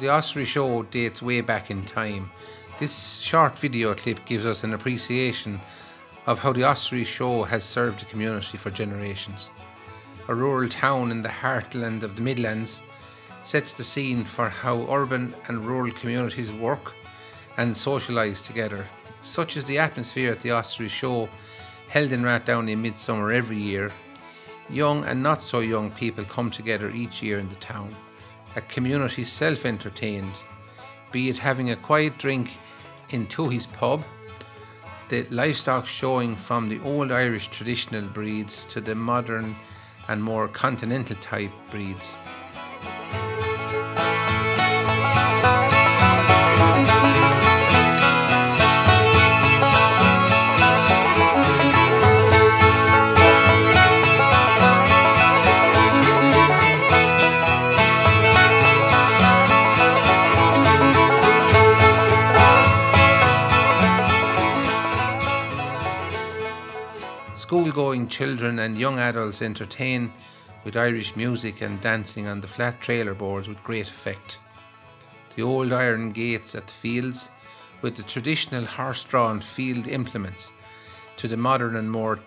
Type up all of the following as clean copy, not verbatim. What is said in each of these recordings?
the Ossory Show dates way back in time. This short video clip gives us an appreciation of how the Ossory Show has served the community for generations. A rural town in the heartland of the Midlands sets the scene for how urban and rural communities work and socialise together. Such is the atmosphere at the Ossory Show, held in Rathdowney in midsummer every year. Young and not so young people come together each year in the town. A community self-entertained, be it having a quiet drink in Toohey's pub, the livestock showing from the old Irish traditional breeds to the modern and more continental type breeds. School-going children and young adults entertain with Irish music and dancing on the flat trailer boards with great effect. The old iron gates at the fields, with the traditional horse-drawn field implements, to the modern and more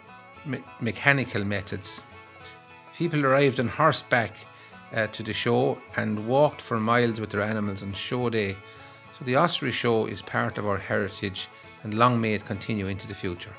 mechanical methods. People arrived on horseback to the show and walked for miles with their animals on show day. So the Ossory Show is part of our heritage and long may it continue into the future.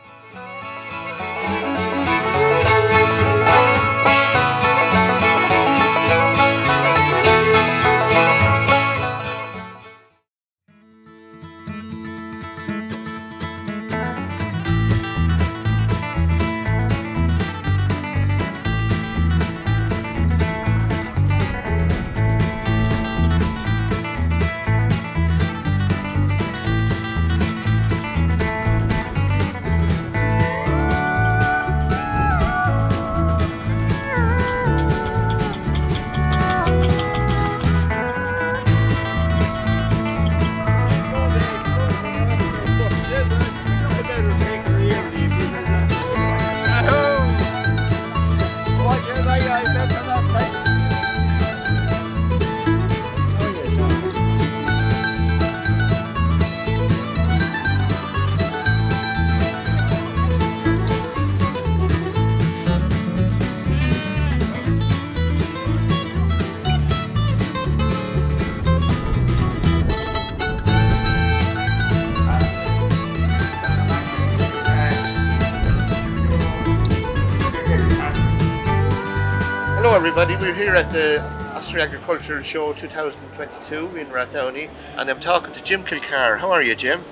Hello everybody, we're here at the Ossory Agricultural Show 2022 in Rathdowney and I'm talking to Jim Kilcar. How are you, Jim?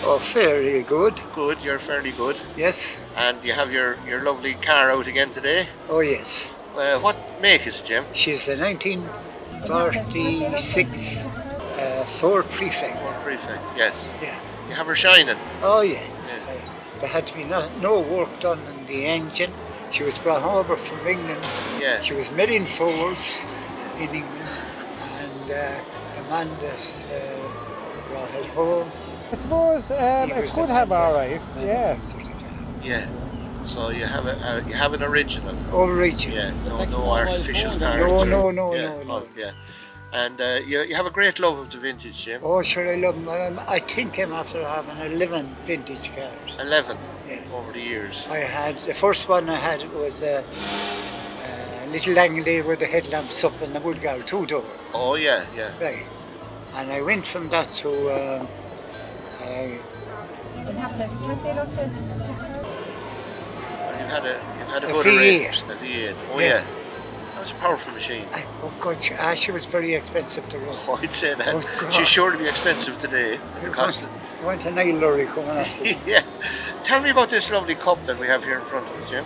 Oh, fairly good. Good, you're fairly good. Yes. And you have your lovely car out again today? Oh yes. What make is it, Jim? She's a 1946 Ford Prefect. Ford Prefect, yes. Yeah. You have her shining? Oh yeah. There had to be no work done on the engine. She was brought over from England. Yeah. She was made in Fords in England, and the man that brought it home. I suppose it could have all right. Yeah. Yeah. So you have an original. Original. Yeah. No artificial car. No. Oh, yeah. And you have a great love of the vintage, Jim. Oh sure, I love them. I think I'm after having 11 vintage cars. 11. Yeah. Over the years. I had, the first one I had was a little Langley with the headlamps up and the wood guard, 2-door. Oh yeah. Right. And I went from that to You had a good V8. A V8. Oh yeah. That was a powerful machine. Oh God, she was very expensive to run. Oh, I'd say that. Oh, God. She's sure to be expensive today. Because I went to Nile lorry coming up. yeah. Tell me about this lovely cup that we have here in front of us, Jim.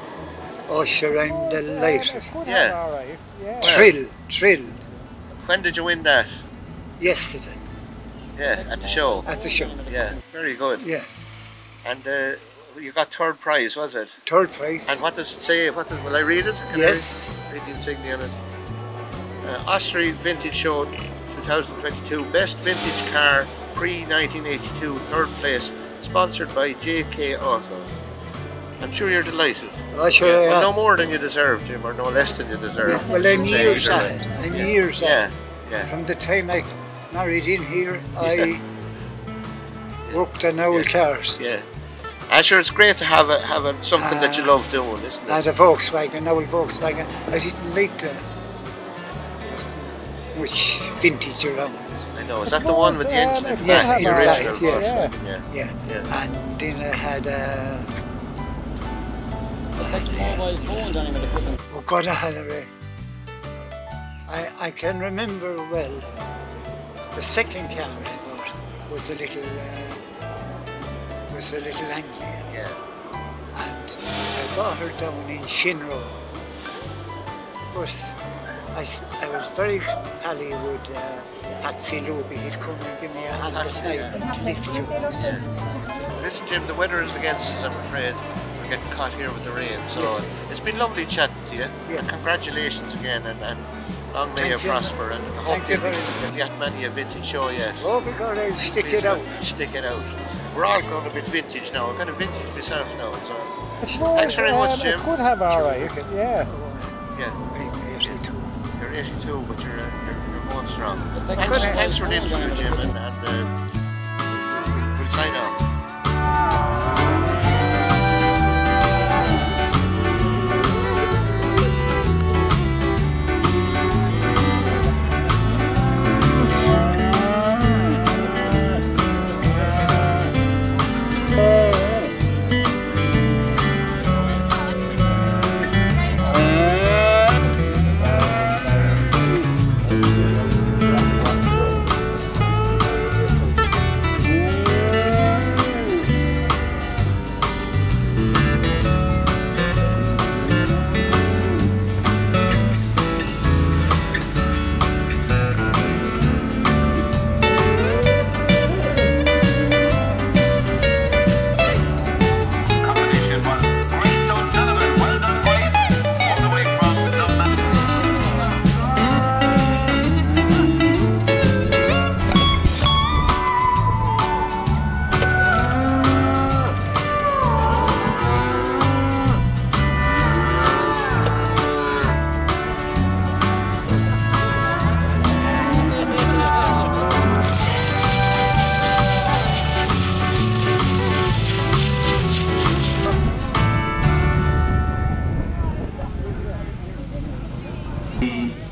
Oh sure, I'm delighted. Yeah. All right. Yeah. Thrilled. When did you win that? Yesterday. Yeah, at the show. At the show. Yeah, very good. Yeah. And you got third prize, was it? Third prize. And what does it say? Will I read it? Yes. Read the insignia on it. Ossory Vintage Show 2022, Best Vintage Car pre-1982, third place, sponsored by JK Autos. I'm sure you're delighted. Oh, sure, Well, no more than you deserve, Jim, or no less than you deserve. Yeah, well, I'm years either at way. it. I'm years at it. Yeah. From the time I married in here, I worked on old cars. Yeah. I'm sure it's great to have something that you love doing, isn't it? And a Volkswagen, an old Volkswagen. I didn't like the much vintage around. I know. Is that the one with the engine in the Yes, back? in The the original back, yeah. Volkswagen, yeah. Yeah. And then I had oh God, I had a I can remember well. The second car I bought was a little Anglian. Yeah. And I bought her down in Shinrow. But I was very pally with Patsy Luby. He'd come and give me a hand at night and lift you. Listen, Jim, the weather is against us, I'm afraid. We're getting caught here with the rain. So Yes. it's been lovely chatting to you. Yeah. And congratulations again, and long may you Thank you. prosper. And I hope Thank you very much. you've got many a vintage show yet. Oh, because I'll stick Please it out. Stick it out. We're all going a bit vintage now. I'm kind of vintage myself now. So I suppose, thanks very much, Jim. It could have all right, yeah. yeah, I'm 82. you're 82, but you're going strong. Thanks for the interview, Jim, and we'll sign off.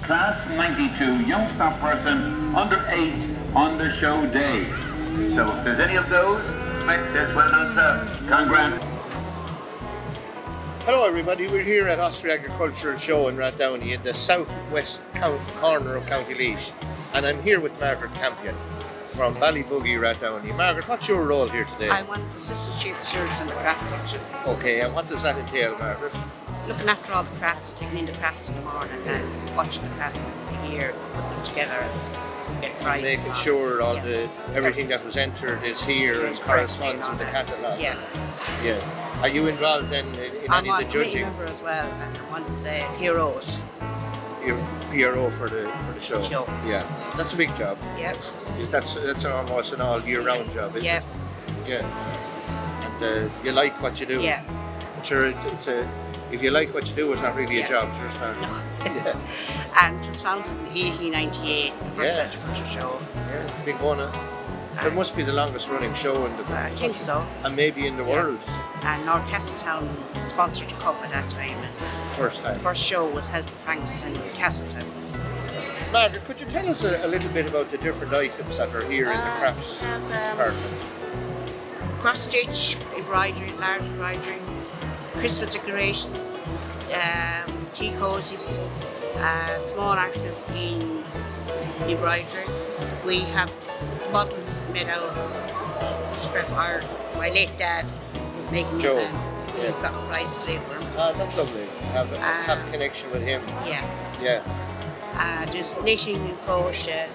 Class 92 youngster person under 8 on the show day. So if there's any of those, there's well done, sir. Congrats. Hello everybody, we're here at Ossory Agricultural Show in Rathdowney in the southwest corner of County Laois, and I'm here with Margaret Campion from Ballyboogie, Rathdowney. Margaret, what's your role here today? I'm one of the assistant chief stewards in the craft section. Okay, and what does that entail, Margaret? Looking after all the crafts, taking in the crafts in the morning and watching the crafts here, putting them together and get prices. Making sure everything that was entered is here and corresponds with the catalogue. Yeah. Yeah. Are you involved then in I'm any of the a committee judging? member as well, and I'm one of the heroes. You're PRO for the show. Yeah, that's a big job. Yep. That's almost an all year round job, isn't Yep. it? Yeah. And you like what you do. Yeah. I'm sure it's if you like what you do, it's not really a Yeah. job. So it's not. No. Yeah. And it was founded in 1898, the first Yeah. agriculture show. Yeah. It's been going on. It must be the longest running show in the country. I think so. And maybe in the Yeah. world. And North Castletown sponsored the cup at that time. And First time. the first show was held in Franks in Castletown. Margaret, could you tell us a little bit about the different items that are here in the crafts We have, department? cross stitch, embroidery, large embroidery, Christmas decorations, tea cozies, small article in embroidery. We have models made out of scrap iron. My late dad was making Joe, them. yeah. We've got a prize today for him. Ah, that's lovely. Have a connection with him. Yeah. Yeah. There's knitting and crochet.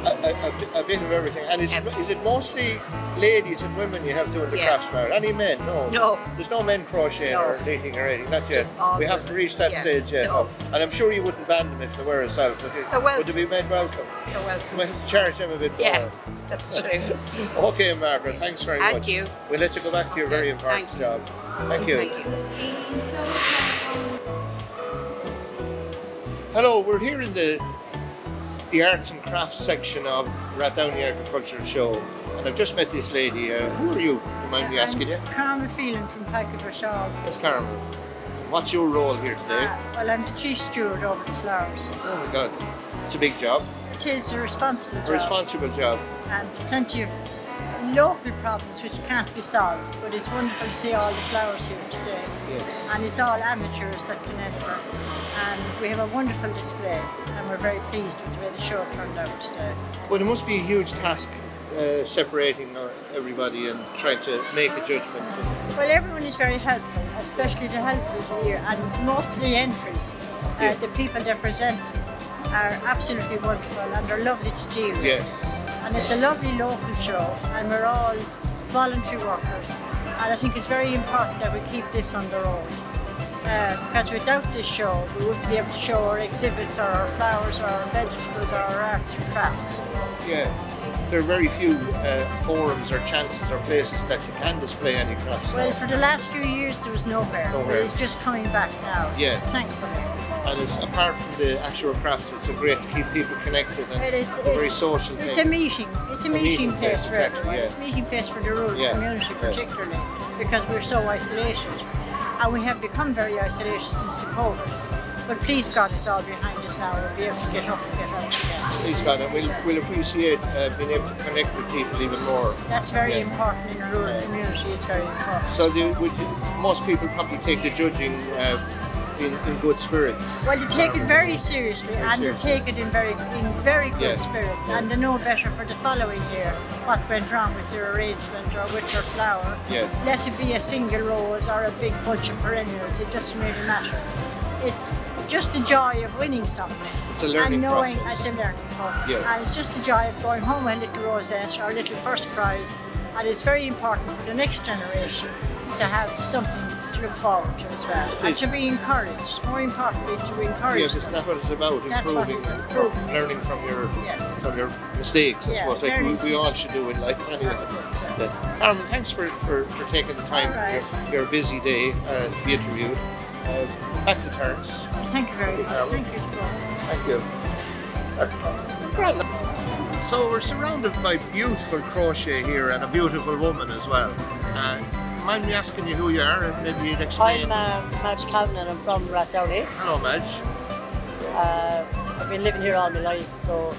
A bit of everything. And is it mostly ladies and women you have doing the Yeah. crafts, Margaret? Any men? No. No. There's no men crocheting No. or knitting or anything. Not yet. Just all We the- haven't reached that yeah. stage yet. No. And I'm sure you wouldn't ban them if they were yourself. Would they be made welcome? You're welcome. We have to charge them a bit more. Yeah, that's true. Okay, Margaret, thanks very much. Thank you. We'll let you go back to your very important Thank you. job. Thank you. Thank you. Hello, we're here in the the arts and crafts section of Rathdowney Agricultural Show, and I've just met this lady. Who are you? Do you mind me asking you? Carmen Phelan from Packagher. Yes, Carmen. What's your role here today? Well, I'm the chief steward over the flowers. Oh my God, it's a big job. It is a responsible job. A responsible job. And plenty of local problems which can't be solved, but it's wonderful to see all the flowers here today. Yes. And it's all amateurs that can enter. And we have a wonderful display, and we're very pleased with the way the show turned out today. Well, it must be a huge task separating everybody and trying to make a judgment. Well, everyone is very helpful, especially the helpers here, and most of the entries, the people that present are absolutely wonderful and they're lovely to deal with. Yeah. And it's a lovely local show, and we're all voluntary workers, and I think it's very important that we keep this on the road. Because without this show, we wouldn't be able to show our exhibits or our flowers or our vegetables or our arts and crafts. Yeah, there are very few forums or chances or places that you can display any crafts. Well, for the last few years there was nowhere. Nowhere. It's just coming back now. Yeah. Thankfully. And it's, apart from the actual crafts, it's a great to keep people connected and It's a very social It's thing. a meeting. It's a meeting place for exactly, everyone. yeah. It's a meeting place for the rural Yeah, community yeah. particularly, because we're so isolated. And we have become very isolated since the COVID. But please God, it's all behind us now. We'll be able to get up and get out again. Please God, and we'll appreciate being able to connect with people even more. That's very Yeah. important in a rural community. It's very important. So most people probably take the judging in good spirits. Well, they take it very seriously, and they take it in very good Yeah. spirits, and they know better for the following year what went wrong with their arrangement or with their flower. Yeah. Let it be a single rose or a big bunch of perennials, it doesn't really matter. It's just the joy of winning something. It's a learning and knowing process. It's a learning process. Yeah. And it's just the joy of going home with a little rosette or a little first prize, and it's very important for the next generation to have something to look forward to as well, and to be encouraged. More importantly, to encourage Yes, them. that's what it's about, That's what improving, it's improving. learning from your Yes. mistakes, I Yeah, suppose, like learning. we all should do in life anyway. That's it, Carmen, thanks for taking the time All right. for your busy day to be interviewed. Back to Terence. Thank you very much. Carmen. Thank you. Thank you. Grand. So we're surrounded by beautiful crochet here and a beautiful woman as well. Mind me asking you who you are and maybe you'd explain. I'm Madge Calvin and I'm from Rathdowney. Hello, Madge. I've been living here all my life, so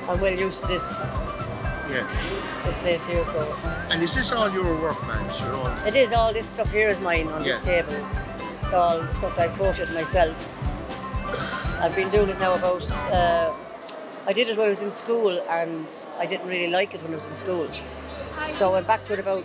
I'm well used to this place here. So And is this all your work, Madge? Your own? it is. All this stuff here is mine on this Yeah. table. It's all stuff that I crocheted myself. I've been doing it now about. I did it when I was in school, and I didn't really like it when I was in school. So I went back to it about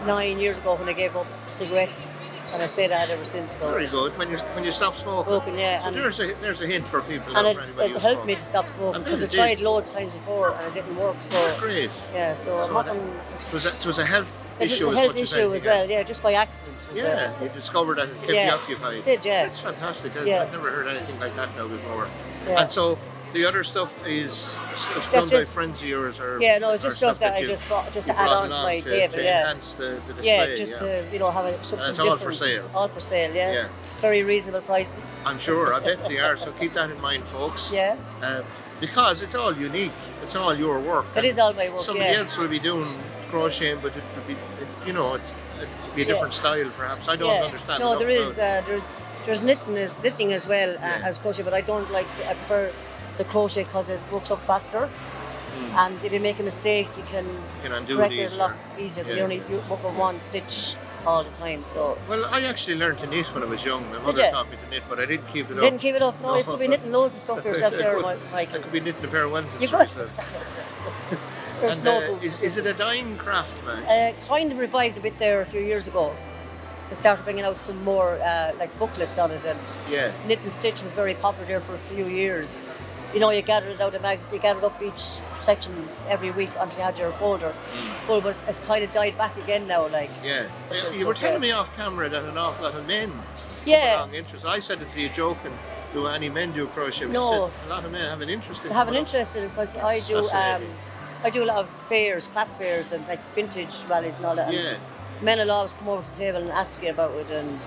9 years ago when I gave up cigarettes, and I stayed at it ever since. So Very good. When you stop smoking. Smoking, yeah, So and there's a hint for people. and out for it anybody who helped smokes. me to stop smoking And because I it did. tried loads of times before and it didn't work. So Great. yeah, so I'm So often it was a health it's issue. just a as health much as issue anything as well. else. Yeah, just by accident. It was, Yeah, you discovered that it kept yeah, you occupied. it did, yeah. That's fantastic. Yeah. I've never heard anything like that now before. Yeah. And so the other stuff is done by just- friends of yours, or Yeah, no, it's or just stuff that I you- just bought just you to add brought on to along my table. to Yeah, enhance the display. yeah, just to have something it's all different. for sale. All for sale. Yeah. Yeah. Very reasonable prices. I'm sure. I bet they are. So keep that in mind, folks. Yeah. Because it's all unique. It's all your work. It is all my work. Somebody yeah. else will be doing crocheting, but it would be, it'd be a different style, perhaps. I don't understand. No, enough there is. about it. There's knitting as well as crochet, but I don't like. I prefer the crochet because it works up faster. And if you make a mistake, you can undo correct it it a lot easier. easier. Yeah. You only work on one stitch all the time. So Well, I actually learned to knit when I was young. My Did mother you? taught me to knit, but I didn't keep it up. didn't keep it up. No, No. you could be knitting loads of stuff for yourself there, I Michael. could be knitting a pair of Wellingtons You for could. myself. Or And, snow boots. is it a dying craft, man? Kind of revived a bit there a few years ago. They started bringing out some more like booklets on it, and Yeah. knit and stitch was very popular there for a few years. You know, you gathered it out of magazine, you gathered up each section every week until you had your folder full, but it's kind of died back again now. Like Yeah. So You were it's telling okay. me off camera that an awful lot of men Yeah. have an interest. I said it to you joking. Do any men do crochet? But No. you said a lot of men have an interest in I have an coming up. interest in it because That's fascinating. I do a lot of fairs, craft fairs, and like vintage rallies and all that. And Yeah. men will always come over to the table and ask you about it, and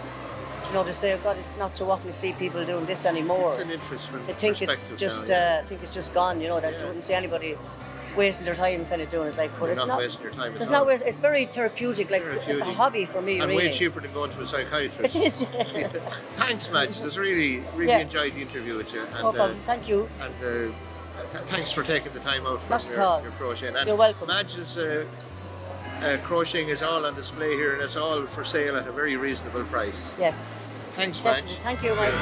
You know, they say, oh God, it's not too often to see people doing this anymore. It's an interesting I think it's just, now, I think it's just gone. You know, that you wouldn't see anybody wasting their time kind of doing it. Like, but it's not wasting your time. It's not. It's very therapeutic. Like it's a hobby for me. And really. way cheaper than going to a psychiatrist. It is. Thanks, Madge. Just really enjoyed the interview with you. And, no problem. Thank you. And thanks for taking the time out from your crocheting. And you're welcome. Madge's crocheting is all on display here, and it's all for sale at a very reasonable price. Yes. Thanks, Madge. Thank you, Mike.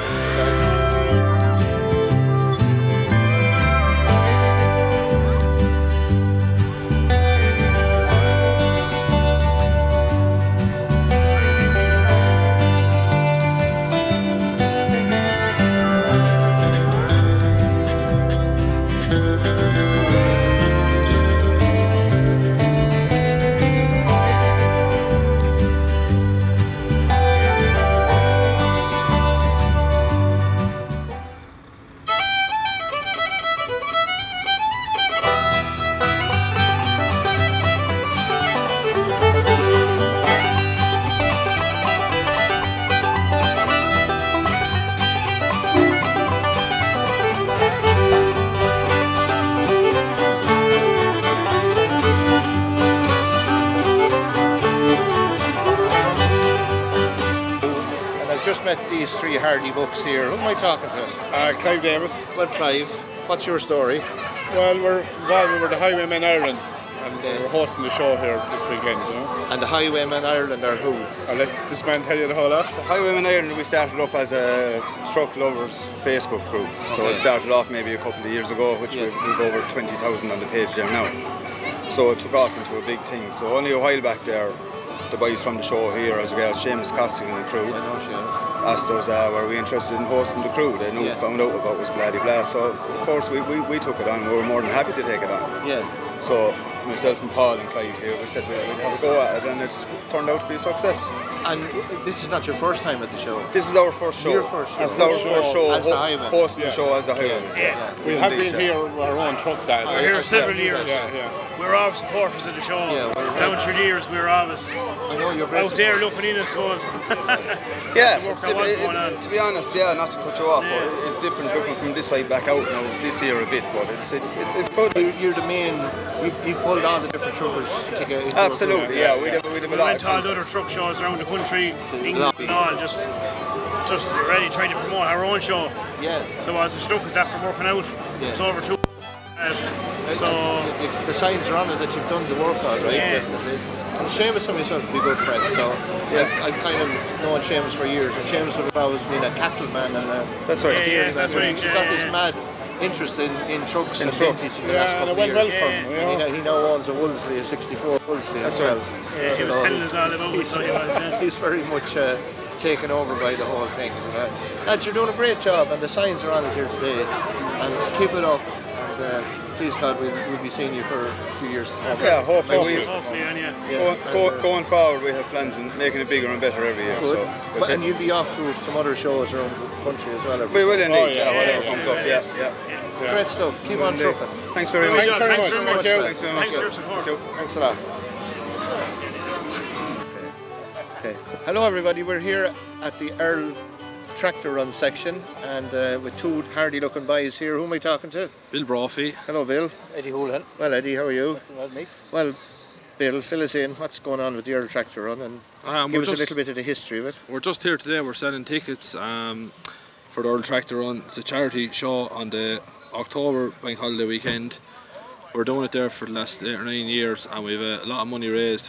Met these three hardy bucks here. Who am I talking to? Clive Davis. Well, Clive, what's your story? Well, we're involved with the Highwaymen Ireland, and we're hosting the show here this weekend. You know? And the Highwaymen Ireland are who? I'll let this man tell you the whole lot. The Highwaymen Ireland, we started up as a truck lovers Facebook group. So it started off maybe a couple of years ago, which we've over 20,000 on the page there now. So it took off into a big thing. So only a while back there, the boys from the show here, as well as Seamus Costigan and the crew, asked us were we interested in hosting the crew. They found out about us bloody blah. So of course we took it on. We were more than happy to take it on. Yeah. So myself and Paul and Clive here, we said we'd have a go at it, and it's turned out to be a success. And this is not your first time at the show? This is our first show. Your first show? This is our first show as the Highwaymen. Hosting the show as the Highwaymen. Yeah. We have been here our own trucks at. We're here several years. Yeah. We're always supporters of the show. Down through the years, we're always out there looking in, I suppose. To be honest, not to cut you off, but it's different looking from this side back out now this year a bit, but it's good. You're the main. You've pulled all the different truckers together. Absolutely, yeah. We went to all the other truck shows around the country, England and all, just ready trying to promote our own show. Yeah. So as instructors after working out, it's over 2. So the signs are on it that you've done the work all right, definitely. And Seamus and myself would be good friends, so I've kind of known Seamus for years, and Seamus would have always been a cattleman and that's right. That's right. He's got this mad interest in trucks and vintage in the last couple of years. Well for him. He now owns a Wolseley, a 64 Wolseley himself. He was telling us all about it, so he was. He's very much taken over by the whole thing. Lads, you're doing a great job, and the signs are on it here today, and keep it up. And, please God, we'll be seeing you for a few years to come. Yeah, hopefully. Going forward, we have plans on making it bigger and better every year. Good. And you'll be off to some other shows around the country as well. We will indeed, whatever comes up, yeah. Great stuff. Keep on trucking. Thanks very much. Thanks very much. Thanks for your support. Thanks a lot. Okay. Hello everybody, we're here at the Earl Tractor Run section, and with two hardy looking boys here. Who am I talking to? Bill Brophy. Hello Bill. Eddie Houlihan. Well Eddie, how are you? That's well, mate. Well Bill, fill us in. What's going on with the Earl Tractor Run, and give us a little bit of the history of it. We're just here today, we're selling tickets for the Earl Tractor Run. It's a charity show on the October bank holiday weekend. We're doing it there for the last 8 or 9 years, and we've a lot of money raised